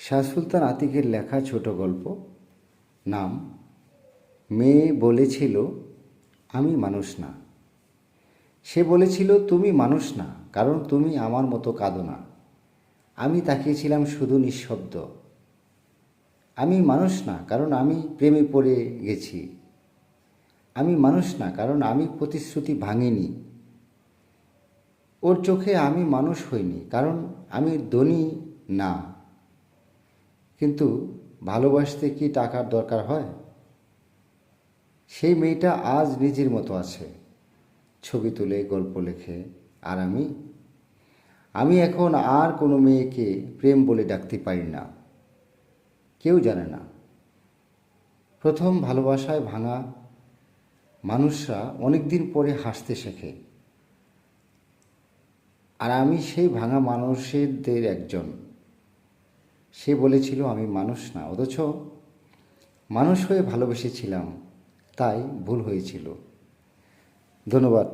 শাহ সুলতান আতিকের লেখা ছোট গল্প, নাম মেয়ে বলেছিল আমি মানুষ না। সে বলেছিল তুমি মানুষ না, কারণ তুমি আমার মতো কাঁদো না। আমি তাকিয়েছিলাম শুধু নিঃশব্দ। আমি মানুষ না, কারণ আমি প্রেমে পড়ে গেছি। আমি মানুষ না, কারণ আমি প্রতিশ্রুতি ভাঙিনি। ওর চোখে আমি মানুষ হইনি, কারণ আমি ধনী না। কিন্তু ভালোবাসতে কি টাকার দরকার হয়? সেই মেয়েটা আজ নিজের মতো আছে, ছবি তুলে গল্প লেখে। আর আমি এখন আর কোনো মেয়েকে প্রেম বলে ডাকতে পারি না। কেউ জানে না, প্রথম ভালোবাসায় ভাঙা মানুষরা অনেক দিন পরে হাসতে শেখে। আর আমি সেই ভাঙা মানুষদের একজন। সে বলেছিল আমি মানুষ না, অথচ মানুষ হয়ে ভালোবেসেছিলাম, তাই ভুল হয়েছিল। ধন্যবাদ।